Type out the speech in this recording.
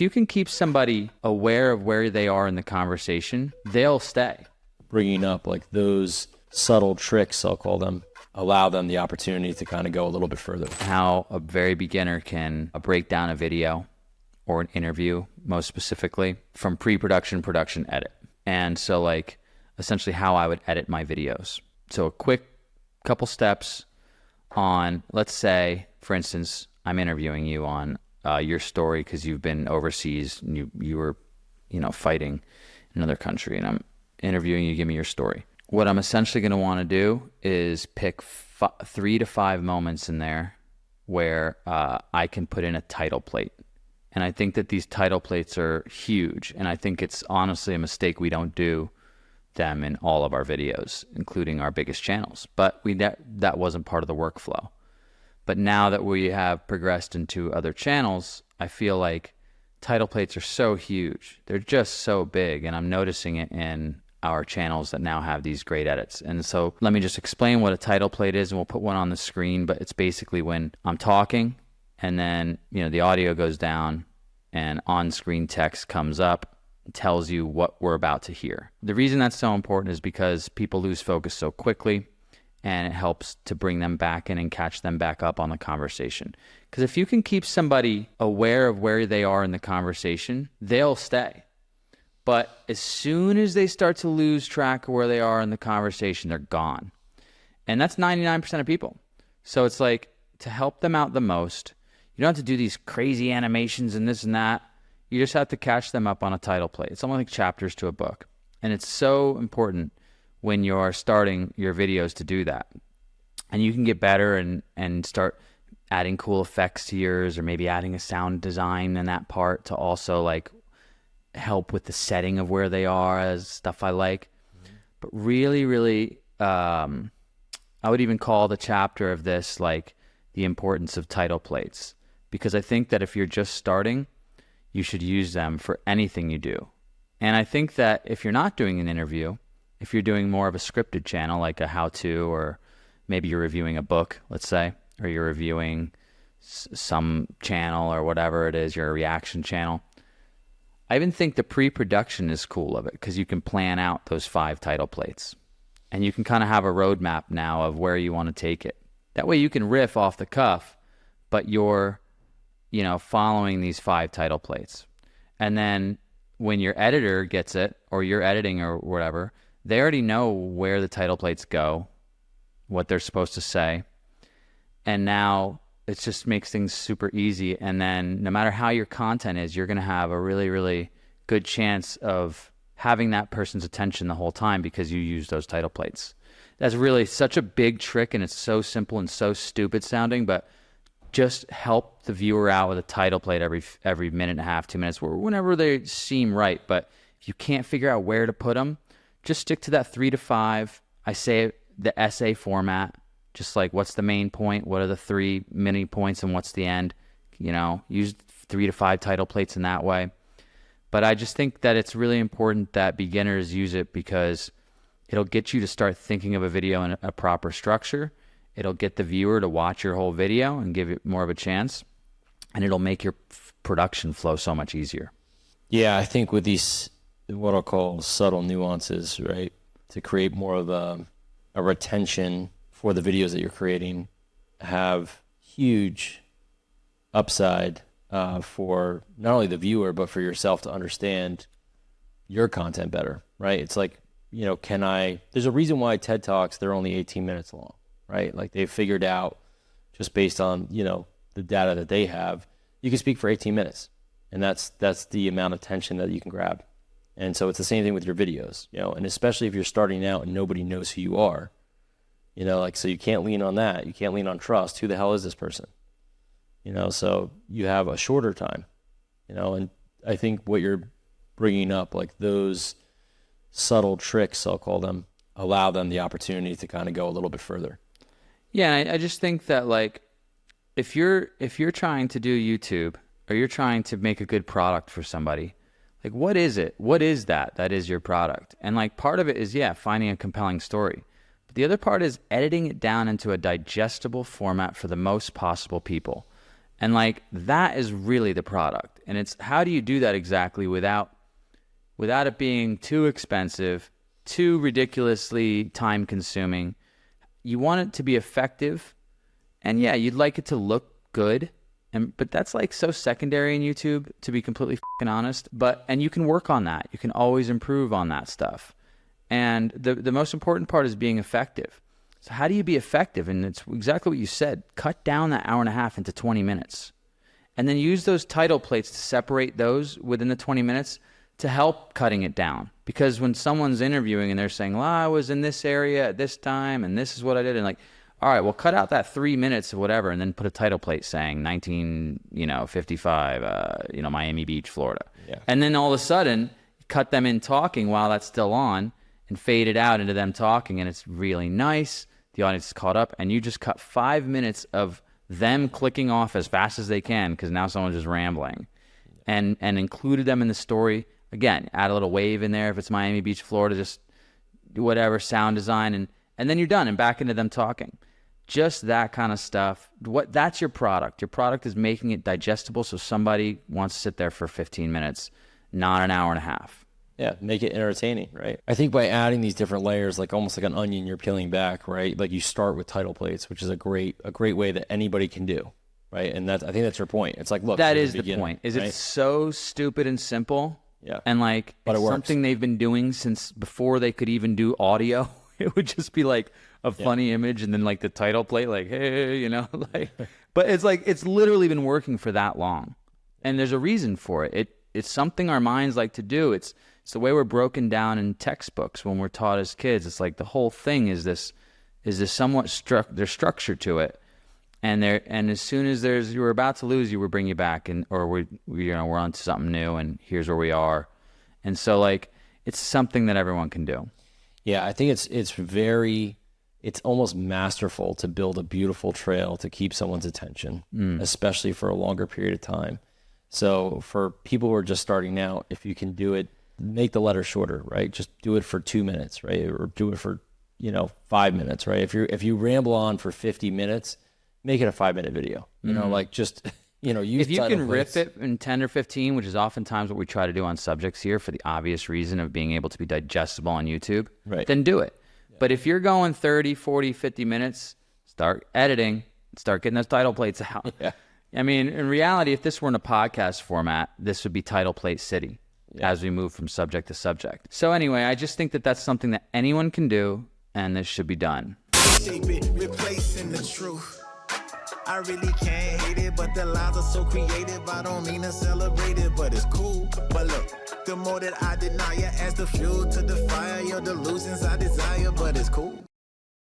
if you can keep somebody aware of where they are in the conversation, they'll stay. Bringing up like those subtle tricks, I'll call them, allow them the opportunity to kind of go a little bit further. How a very beginner can break down a video or an interview, most specifically, from pre-production, production, edit. And so like essentially how I would edit my videos. So a quick couple steps on, let's say, for instance, I'm interviewing you on your story because you've been overseas and you were, fighting in another country, and I'm interviewing you, give me your story. What I'm essentially going to want to do is pick 3 to 5 moments in there where I can put in a title plate. And I think that these title plates are huge, and I think it's honestly a mistake we don't do them in all of our videos, including our biggest channels. But that wasn't part of the workflow. But now that we have progressed into other channels, I feel like title plates are so huge. They're just so big, and I'm noticing it in our channels that now have these great edits. And so let me just explain what a title plate is, and we'll put one on the screen. But it's basically when I'm talking and then the audio goes down and on-screen text comes up and tells you what we're about to hear. The reason that's so important is because people lose focus so quickly, and it helps to bring them back in and catch them back up on the conversation. Because if you can keep somebody aware of where they are in the conversation, they'll stay. But as soon as they start to lose track of where they are in the conversation, they're gone. And that's 99% of people. So it's like, to help them out the most, you don't have to do these crazy animations and this and that. You just have to catch them up on a title plate. It's almost like chapters to a book. And it's so important when you're starting your videos to do that. And you can get better and start adding cool effects to yours, or maybe adding a sound design in that part to also like help with the setting of where they are, as stuff I like. But really, really, I would even call the chapter of this like the importance of title plates, because I think that if you're just starting, you should use them for anything you do. And I think that if you're not doing an interview, if you're doing more of a scripted channel, like a how-to, or maybe you're reviewing a book, let's say, or you're reviewing some channel or whatever it is, your reaction channel, I even think the pre-production is cool of it, because you can plan out those 5 title plates. And you can kind of have a roadmap now of where you want to take it. That way you can riff off the cuff, but you're, following these 5 title plates. And then when your editor gets it, or you're editing or whatever, they already know where the title plates go, what they're supposed to say. And now it just makes things super easy. And then no matter how your content is, you're going to have a really, really good chance of having that person's attention the whole time, because you use those title plates. That's really such a big trick, and it's so simple and so stupid sounding, but just help the viewer out with a title plate every minute and a half, 2 minutes, whenever they seem right. But if you can't figure out where to put them, just stick to that 3 to 5. I say the essay format, just like what's the main point, what are the 3 mini points, and what's the end. Use 3 to 5 title plates in that way. But I just think that it's really important that beginners use it, because it'll get you to start thinking of a video in a proper structure. It'll get the viewer to watch your whole video and give it more of a chance. And it'll make your production flow so much easier. Yeah, I think with these, what I'll call subtle nuances, right, to create more of a retention for the videos that you're creating, have huge upside for not only the viewer, but for yourself to understand your content better, right? It's like, there's a reason why TED Talks, they're only 18 minutes long, right? Like they've figured out, just based on, the data that they have, you can speak for 18 minutes. And that's the amount of attention that you can grab. And so it's the same thing with your videos, and especially if you're starting out and nobody knows who you are, so you can't lean on that. You can't lean on trust. Who the hell is this person? So you have a shorter time, and I think what you're bringing up, like those subtle tricks, I'll call them, allow them the opportunity to kind of go a little bit further. Yeah, I just think that like if you're trying to do YouTube, or you're trying to make a good product for somebody, like what is it? What is that is your product? And like part of it is, finding a compelling story. But the other part is editing it down into a digestible format for the most possible people. And like that is really the product. And it's how do you do that exactly without it being too expensive, too ridiculously time consuming. You want it to be effective, and yeah, you'd like it to look good, but that's like so secondary in YouTube, to be completely fucking honest. And you can work on that. You can always improve on that stuff. And the most important part is being effective. So how do you be effective? And it's exactly what you said. Cut down that hour and a half into 20 minutes. And then use those title plates to separate those within the 20 minutes to help cutting it down. Because when someone's interviewing and they're saying, well, I was in this area at this time and this is what I did. And like, all right, well, cut out that 3 minutes of whatever and then put a title plate saying 1955, Miami Beach, Florida. Yeah. And then all of a sudden, cut them in talking while that's still on and fade it out into them talking. And it's really nice. The audience is caught up. And you just cut 5 minutes of them clicking off as fast as they can because now someone's just rambling. And included them in the story. Again, add a little wave in there if it's Miami Beach, Florida, just whatever, sound design, and then you're done and back into them talking. Just that kind of stuff. That's your product. Your product is making it digestible so somebody wants to sit there for 15 minutes, not an hour and a half. Yeah, make it entertaining, right? I think by adding these different layers, like almost like an onion you're peeling back, right? Like you start with title plates, which is a great way that anybody can do, right? And I think that's your point. It's like, look, that is the point. Is right? It's so stupid and simple. Yeah. And like, but it's it works. Something they've been doing since before they could even do audio. It would just be like a funny image and then like the title plate, like, hey, like, but it's like, it's literally been working for that long. And there's a reason for it. It's something our minds like to do. It's the way we're broken down in textbooks when we're taught as kids. It's like the whole thing is this somewhat there's structure to it. And as soon as you were about to lose, we bring you back, or we're on to something new, and here's where we are. And so like, it's something that everyone can do. Yeah, I think it's almost masterful to build a beautiful trail to keep someone's attention, especially for a longer period of time. So for people who are just starting out, if you can do it, make the letter shorter, right? Just do it for 2 minutes, right? Or do it for 5 minutes, right? If you ramble on for 50 minutes, make it a 5-minute video. Like just use. If you can riff it in 10 or 15, which is oftentimes what we try to do on subjects here for the obvious reason of being able to be digestible on YouTube, right, then do it. Yeah. But if you're going 30, 40, 50 minutes, start editing, start getting those title plates out. Yeah. I mean, in reality, if this were in a podcast format, this would be title plate city as we move from subject to subject. So anyway, I just think that that's something that anyone can do, and this should be done. Replacing the truth. I really can't hate it, but the lines are so creative. I don't mean to celebrate it, but it's cool. But look, the more that I deny it, as the fuel to the fire, your delusions I desire, but it's cool.